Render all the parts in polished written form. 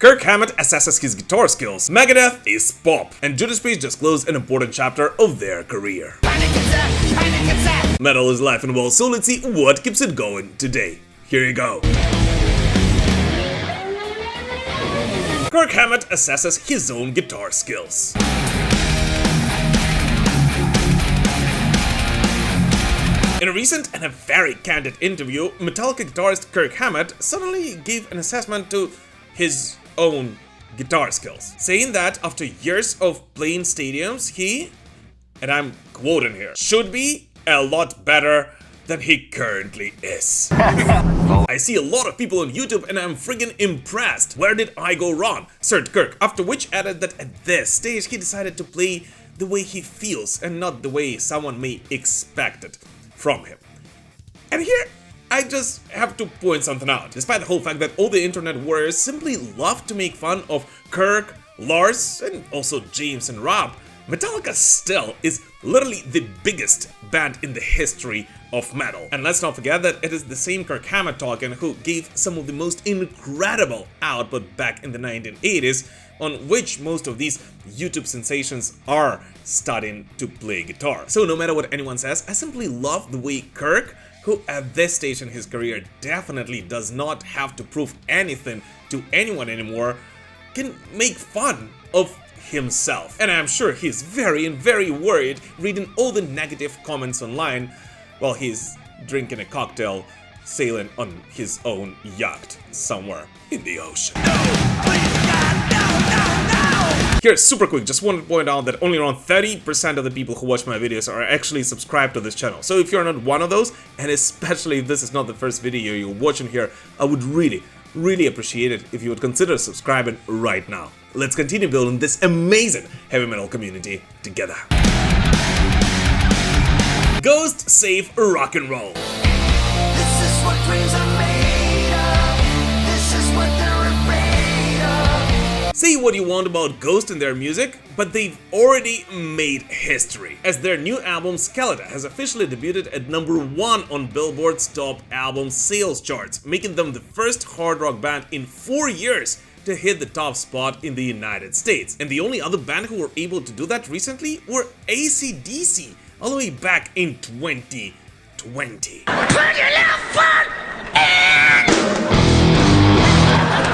Kirk Hammett assesses his guitar skills, Megadeth is pop, and Judas Priest just closed an important chapter of their career. Metal is life and well, so let's see what keeps it going today. Here you go. Kirk Hammett assesses his own guitar skills. In a recent and a very candid interview, Metallica guitarist Kirk Hammett suddenly gave an assessment to his own guitar skills, saying that after years of playing stadiums, he, and I'm quoting here, should be a lot better than he currently is. I see a lot of people on YouTube and I'm friggin' impressed. Where did I go wrong? Said Kirk, after which added that at this stage he decided to play the way he feels and not the way someone may expect it from him. And here, I just have to point something out. Despite the whole fact that all the internet warriors simply love to make fun of Kirk, Lars, and also James and Rob, Metallica still is literally the biggest band in the history of metal. And let's not forget that it is the same Kirk Hammett talking who gave some of the most incredible output back in the 1980s, on which most of these YouTube sensations are starting to play guitar. So no matter what anyone says, I simply love the way Kirk, who at this stage in his career definitely does not have to prove anything to anyone anymore, can make fun of himself. And I'm sure he's very worried reading all the negative comments online while he's drinking a cocktail sailing on his own yacht somewhere in the ocean. Here, super quick, just want to point out that only around 30% of the people who watch my videos are actually subscribed to this channel. So if you're not one of those, and especially if this is not the first video you're watching here, I would really appreciate it if you would consider subscribing right now. Let's continue building this amazing heavy metal community together. Ghost save rock and roll. This is what dreams are made of. This is what they're afraid of. Say what you want about Ghost and their music, but they've already made history, as their new album Skeletor has officially debuted at #1 on Billboard's top album sales charts, making them the first hard rock band in 4 years to hit the top spot in the United States. And the only other band who were able to do that recently were AC/DC, all the way back in 2020.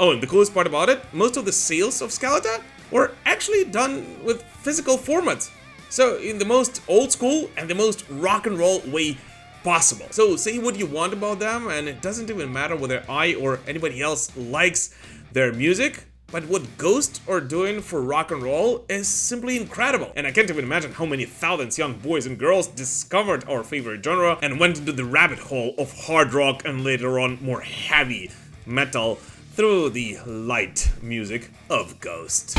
Oh, and the coolest part about it, most of the sales of Skeletor were actually done with physical formats. So in the most old school and the most rock and roll way possible. So say what you want about them, and it doesn't even matter whether I or anybody else likes their music, but what Ghost are doing for rock and roll is simply incredible. And I can't even imagine how many thousands young boys and girls discovered our favorite genre and went into the rabbit hole of hard rock and later on more heavy metal through the light music of Ghost.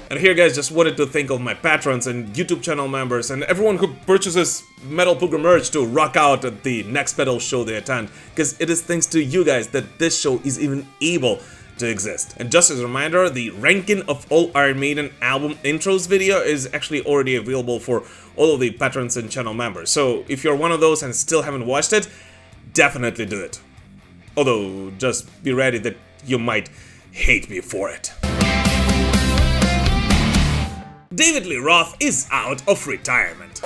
And here, guys, just wanted to thank all my patrons and YouTube channel members and everyone who purchases Metal Pooker merch to rock out at the next metal show they attend, because it is thanks to you guys that this show is even able to exist. And just as a reminder, the ranking of all Iron Maiden album intros video is actually already available for all of the patrons and channel members. So if you're one of those and still haven't watched it, definitely do it. Although, just be ready that you might hate me for it. David Lee Roth is out of retirement.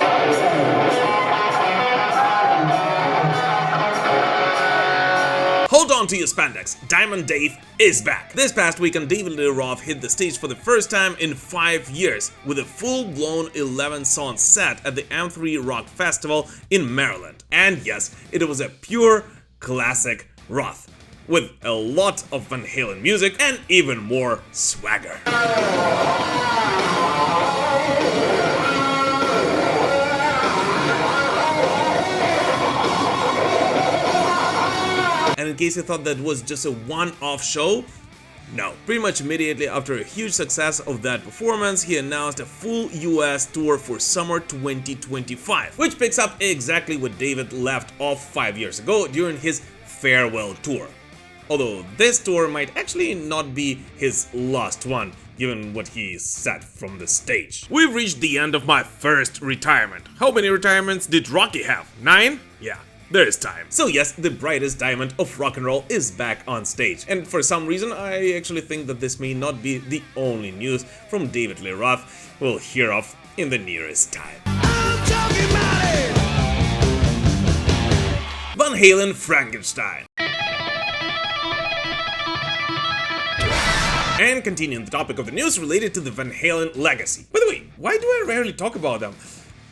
Hold on to your spandex, Diamond Dave is back. This past weekend, David Lee Roth hit the stage for the first time in 5 years with a full-blown 11-song set at the M3 Rock Festival in Maryland. And yes, it was a pure classic Roth, with a lot of Van Halen music and even more swagger. And in case you thought that was just a one-off show, no. Pretty much immediately after a huge success of that performance, he announced a full US tour for summer 2025, which picks up exactly what David left off 5 years ago during his farewell tour. Although this tour might actually not be his last one, given what he said from the stage. We've reached the end of my first retirement. How many retirements did Rocky have? 9? Yeah. there's time. So yes, the brightest diamond of rock and roll is back on stage. And for some reason, I actually think that this may not be the only news from David Lee Roth we'll hear of in the nearest time. I'm talking about it. Van Halen Frankenstein. And continuing the topic of the news related to the Van Halen legacy. By the way, why do I rarely talk about them?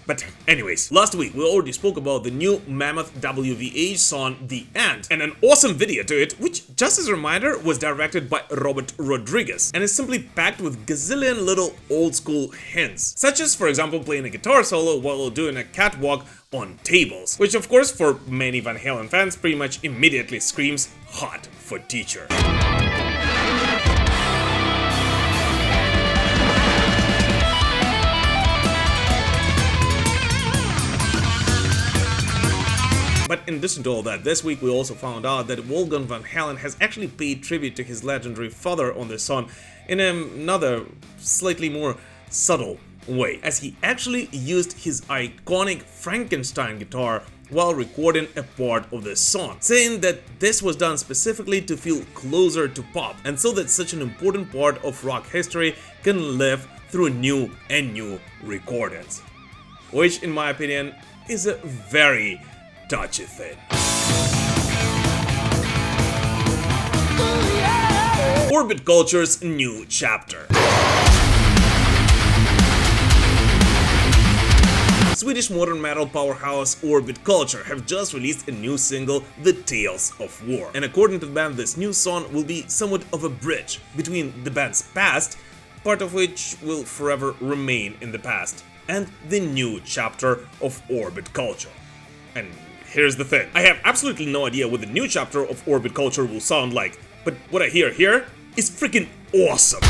But anyways, last week we already spoke about the new Mammoth WVH song The Ant, and an awesome video to it, which, just as a reminder, was directed by Robert Rodriguez and is simply packed with gazillion little old school hints, such as, for example, playing a guitar solo while doing a catwalk on tables, which of course for many Van Halen fans pretty much immediately screams hot for teacher. But in addition to all that, this week we also found out that Wolfgang Van Halen has actually paid tribute to his legendary father on this song in another, slightly more subtle way, as he actually used his iconic Frankenstein guitar while recording a part of the song, saying that this was done specifically to feel closer to pop, and so that such an important part of rock history can live through new and new recordings. Which, in my opinion, is a very touchy thing. Orbit Culture's new chapter. Swedish modern metal powerhouse Orbit Culture have just released a new single, The Tales of War. And according to the band, this new song will be somewhat of a bridge between the band's past, part of which will forever remain in the past, and the new chapter of Orbit Culture. And here's the thing, I have absolutely no idea what the new chapter of Orbit Culture will sound like, but what I hear here is freaking awesome.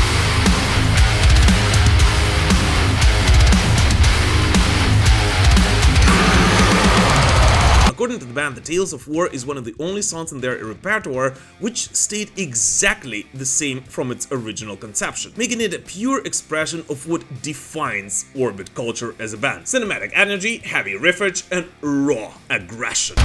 According to the band, The Tales of War is one of the only songs in their repertoire which stayed exactly the same from its original conception, making it a pure expression of what defines Orbit Culture as a band: cinematic energy, heavy riffage, and raw aggression.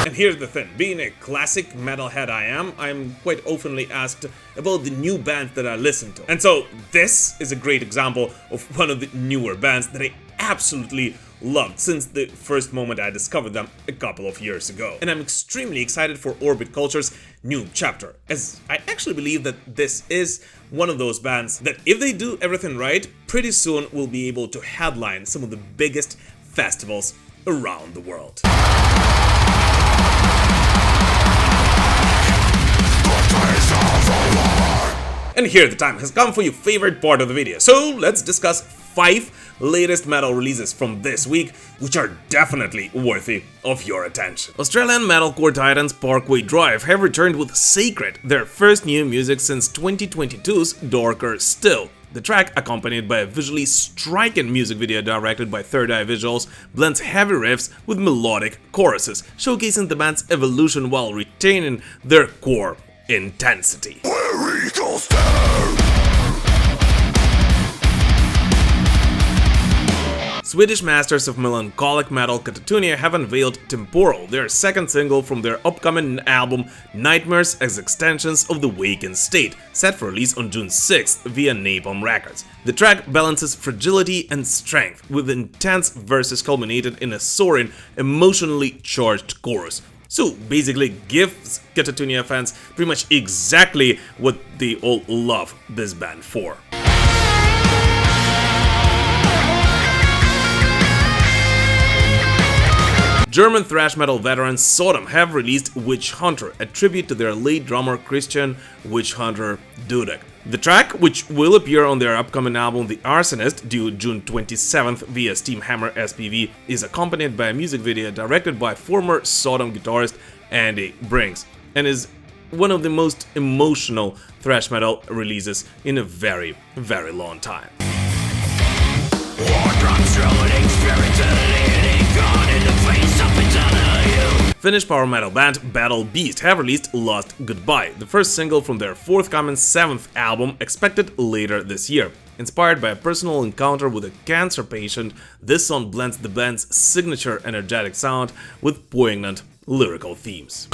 And here's the thing, being a classic metalhead I'm quite oftenly asked about the new bands that I listen to. And so this is a great example of one of the newer bands that I absolutely loved since the first moment I discovered them a couple of years ago. And I'm extremely excited for Orbit Culture's new chapter, as I actually believe that this is one of those bands that, if they do everything right, pretty soon will be able to headline some of the biggest festivals around the world. And here the time has come for your favorite part of the video, so let's discuss 5 latest metal releases from this week, which are definitely worthy of your attention. Australian metalcore titans Parkway Drive have returned with Sacred, their first new music since 2022's Darker Still. The track, accompanied by a visually striking music video directed by Third Eye Visuals, blends heavy riffs with melodic choruses, showcasing the band's evolution while retaining their core intensity. Swedish masters of melancholic metal Katatonia have unveiled Temporal, their second single from their upcoming album Nightmares as Extensions of the Wakened State, set for release on June 6th via Napalm Records. The track balances fragility and strength, with intense verses culminated in a soaring, emotionally charged chorus. So basically gives Katatonia fans pretty much exactly what they all love this band for. German thrash metal veterans Sodom have released Witch Hunter, a tribute to their late drummer Christian Witch Hunter Dudek. The track, which will appear on their upcoming album The Arsonist, due June 27th via Steamhammer SPV, is accompanied by a music video directed by former Sodom guitarist Andy Brinks, and is one of the most emotional thrash metal releases in a very, very long time. Finnish power metal band Battle Beast have released Lost Goodbye, the first single from their forthcoming 7th album, expected later this year. Inspired by a personal encounter with a cancer patient, this song blends the band's signature energetic sound with poignant lyrical themes.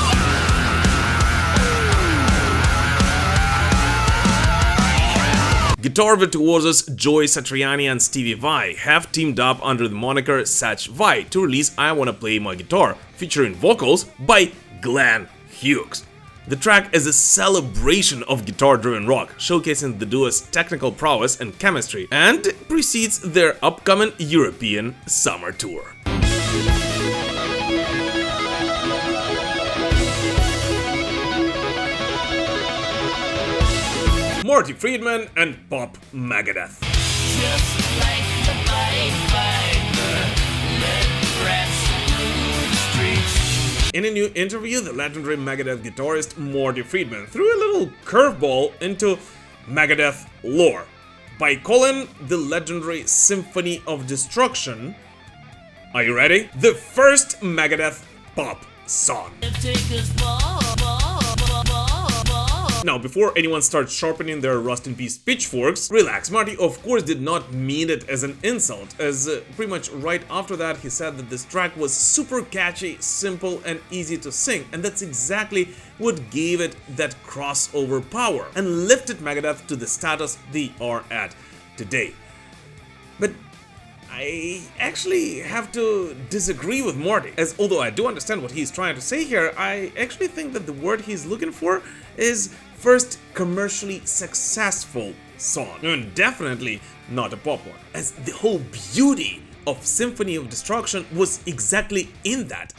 Guitar virtuosos Joey Satriani and Stevie Vai have teamed up under the moniker Sach Vai to release I Wanna Play My Guitar, featuring vocals by Glenn Hughes. The track is a celebration of guitar-driven rock, showcasing the duo's technical prowess and chemistry, and precedes their upcoming European summer tour. Marty Friedman and Pop Megadeth. Just like the Pied Piper, let rats rule the streets. In a new interview, the legendary Megadeth guitarist Marty Friedman threw a little curveball into Megadeth lore by calling the legendary Symphony of Destruction, are you ready? The first Megadeth pop song. Take us ball. Now, before anyone starts sharpening their rust in peace pitchforks, relax. Marty, of course, did not mean it as an insult, as pretty much right after that he said that this track was super catchy, simple, and easy to sing, and that's exactly what gave it that crossover power and lifted Megadeth to the status they are at today. But I actually have to disagree with Marty, as although I do understand what he's trying to say here, I actually think that the word he's looking for is first commercially successful song, and definitely not a pop one, as the whole beauty of Symphony of Destruction was exactly in that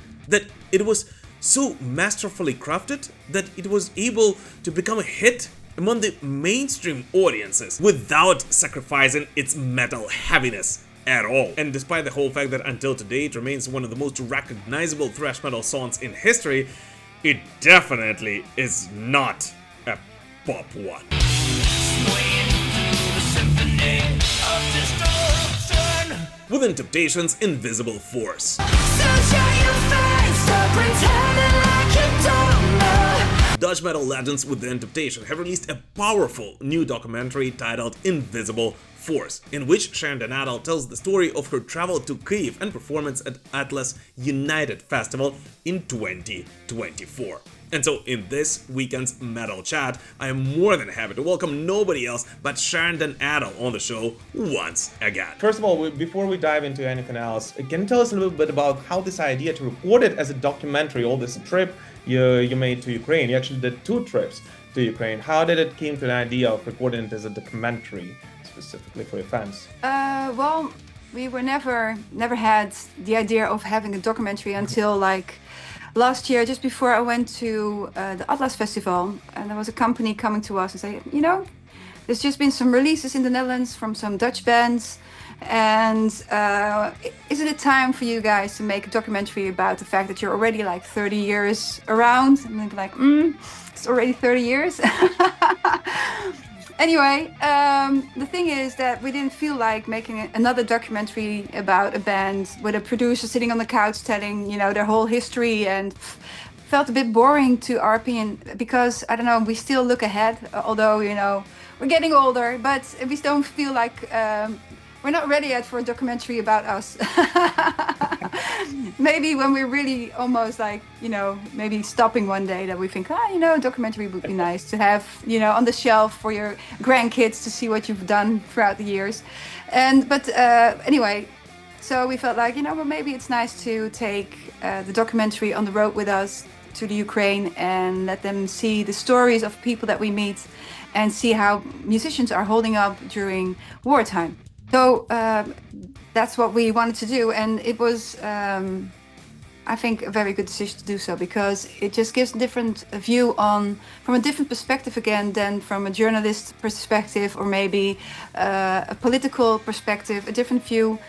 it was so masterfully crafted that it was able to become a hit among the mainstream audiences without sacrificing its metal heaviness at all. And despite the whole fact that until today it remains one of the most recognizable thrash metal songs in history, it definitely is not a pop one. Within Temptation's Invisible Force. Dutch metal legends Within Temptation have released a powerful new documentary titled Invisible Force, in which Sharon and Adel tells the story of her travel to Kyiv and performance at Atlas United Festival in 2024. And so in this weekend's Metal Chat, I am more than happy to welcome nobody else but Sharon and Adel on the show once again. First of all, before we dive into anything else, can you tell us a little bit about how this idea to record it as a documentary, all this trip you made to Ukraine? You actually did 2 trips to Ukraine. How did it came to the idea of recording it as a documentary, specifically for your fans? Well, we were never had the idea of having a documentary until like last year, just before I went to the Atlas Festival, and there was a company coming to us and say, you know, there's just been some releases in the Netherlands from some Dutch bands, and isn't it time for you guys to make a documentary about the fact that you're already like 30 years around? And they're like, it's already 30 years. Anyway, the thing is that we didn't feel like making another documentary about a band with a producer sitting on the couch telling, you know, their whole history, and felt a bit boring to our opinion because, I don't know, we still look ahead, although, you know, we're getting older, but we don't feel like we're not ready yet for a documentary about us. Maybe when we're really almost like, you know, maybe stopping one day that we think, you know, a documentary would be nice to have, you know, on the shelf for your grandkids to see what you've done throughout the years. But anyway, so we felt like, you know, well, maybe it's nice to take the documentary on the road with us to the Ukraine and let them see the stories of people that we meet and see how musicians are holding up during wartime. So that's what we wanted to do, and it was, I think, a very good decision to do so, because it just gives a different view from a different perspective again than from a journalist perspective, or maybe a political perspective, a different view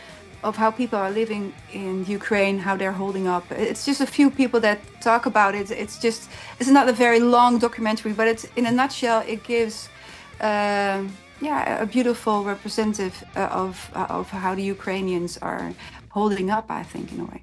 of how people are living in Ukraine, how they're holding up. It's just a few people that talk about it. It's not a very long documentary, but it's, in a nutshell, it gives a beautiful representative of how the Ukrainians are holding up, I think, in a way.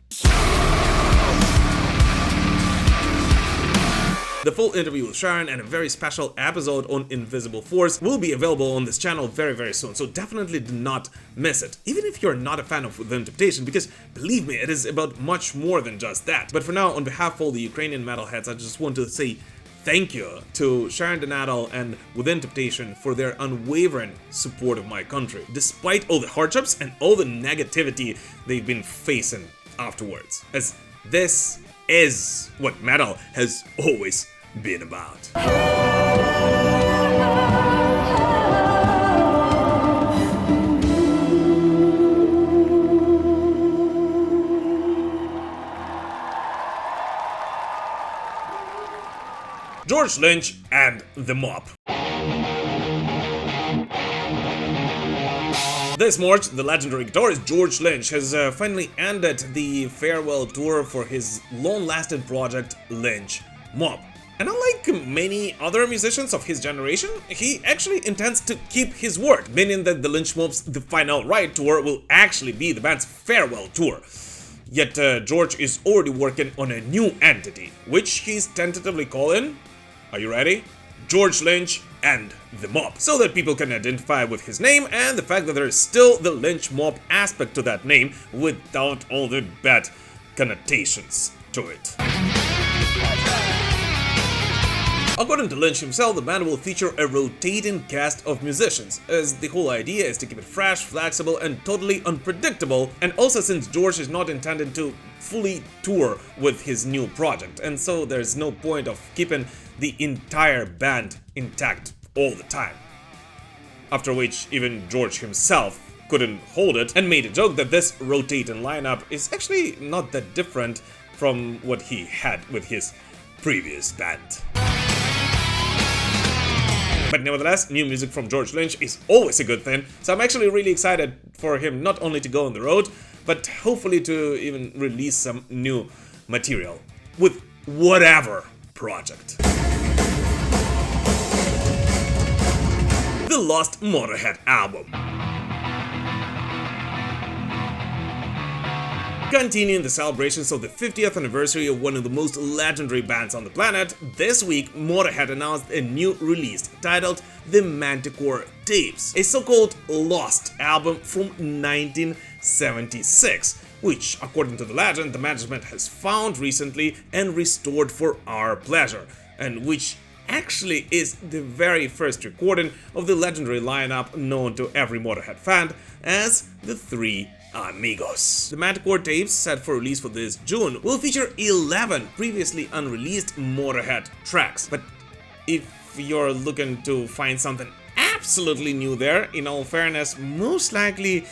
The full interview with Sharon and a very special episode on Invisible Force will be available on this channel very soon, so definitely do not miss it. Even if you're not a fan of Within Temptation, because believe me, it is about much more than just that. But for now, on behalf of all the Ukrainian metalheads, I just want to say thank you to Sharon and Adel and Within Temptation for their unwavering support of my country, despite all the hardships and all the negativity they've been facing afterwards, as this is what metal has always been about. George Lynch and the Mob. This March, the legendary guitarist George Lynch has finally ended the farewell tour for his long-lasting project Lynch Mob. And unlike many other musicians of his generation, he actually intends to keep his word, meaning that the Lynch Mob's The Final Ride tour will actually be the band's farewell tour. Yet George is already working on a new entity, which he's tentatively calling, are you ready? George Lynch and the Mob, so that people can identify with his name and the fact that there is still the Lynch Mob aspect to that name without all the bad connotations to it. According to Lynch himself, the band will feature a rotating cast of musicians, as the whole idea is to keep it fresh, flexible, and totally unpredictable, and also since George is not intended to fully tour with his new project, and so there's no point of keeping the entire band intact all the time. After which even George himself couldn't hold it and made a joke that this rotating lineup is actually not that different from what he had with his previous band. But nevertheless, new music from George Lynch is always a good thing, so I'm actually really excited for him not only to go on the road, but hopefully to even release some new material with whatever project. The Lost Motorhead album. Continuing the celebrations of the 50th anniversary of one of the most legendary bands on the planet, this week Motorhead announced a new release titled The Manticore Tapes, a so-called Lost album from 1976, which, according to the legend, the management has found recently and restored for our pleasure, and which actually is the very first recording of the legendary lineup known to every Motorhead fan as the Three Amigos. The Manticore tapes, set for release for this June, will feature 11 previously unreleased Motorhead tracks. But if you're looking to find something absolutely new there, in all fairness, most likely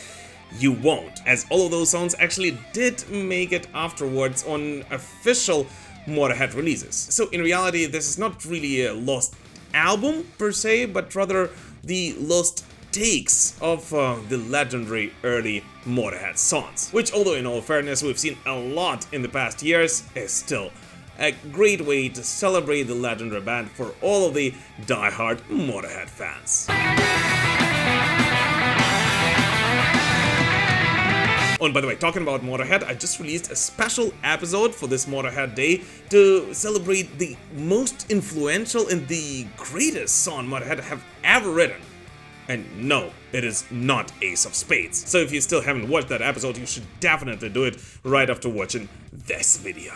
you won't, as all of those songs actually did make it afterwards on official Motorhead releases. So in reality, this is not really a lost album per se, but rather the lost takes of the legendary early Motorhead songs, which, although in all fairness we've seen a lot in the past years, is still a great way to celebrate the legendary band for all of the die-hard Motorhead fans. Oh, and by the way, talking about Motorhead, I just released a special episode for this Motorhead Day to celebrate the most influential and the greatest song Motorhead have ever written. And no, it is not Ace of Spades. So if you still haven't watched that episode, you should definitely do it right after watching this video.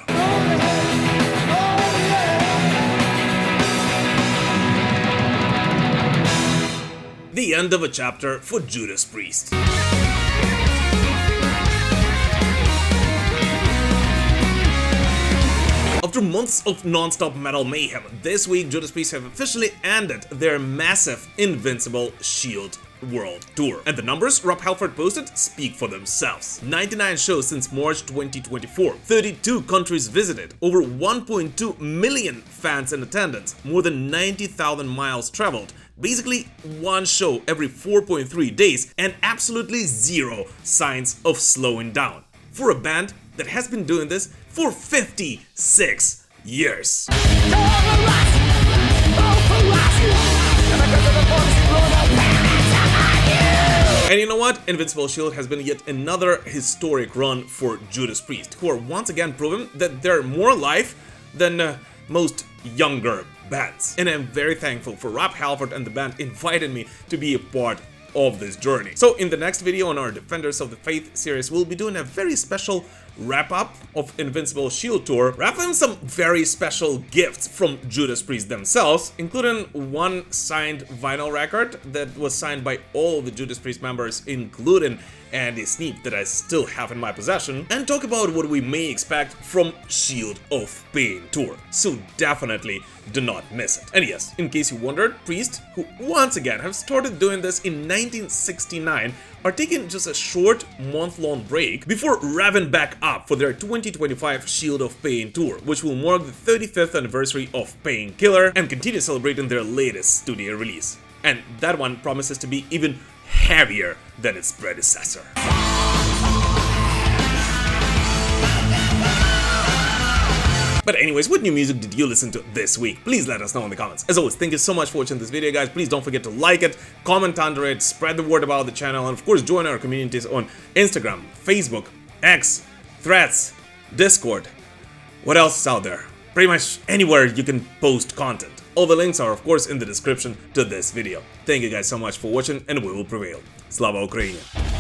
The end of a chapter for Judas Priest. After months of non-stop metal mayhem, this week Judas Priest have officially ended their massive Invincible Shield World Tour. And the numbers Rob Halford posted speak for themselves. 99 shows since March 2024, 32 countries visited, over 1.2 million fans in attendance, more than 90,000 miles traveled, basically one show every 4.3 days, and absolutely zero signs of slowing down. For a band that has been doing this for 56 years. And you know what? Invincible Shield has been yet another historic run for Judas Priest, who are once again proving that they're more alive than most younger bands. And I'm very thankful for Rob Halford and the band inviting me to be a part of this journey. So in the next video on our Defenders of the Faith series, we'll be doing a very special wrap-up of Invincible Shield Tour, wrapping some very special gifts from Judas Priest themselves, including one signed vinyl record that was signed by all the Judas Priest members, including Andy Sneap, that I still have in my possession, and talk about what we may expect from Shield of Pain Tour. So definitely do not miss it. And yes, in case you wondered, Priest, who once again have started doing this in 1969, are taking just a short month-long break before revving back up for their 2025 Shield of Pain Tour, which will mark the 35th anniversary of Painkiller and continue celebrating their latest studio release. And that one promises to be even heavier than its predecessor. But anyways, what new music did you listen to this week? Please let us know in the comments. As always, thank you so much for watching this video, guys. Please don't forget to like it, comment under it, spread the word about the channel, and of course join our communities on Instagram, Facebook, X, Threads, Discord. What else is out there? Pretty much anywhere you can post content. All the links are of course in the description to this video. Thank you guys so much for watching, and we will prevail. Slava Ukraini!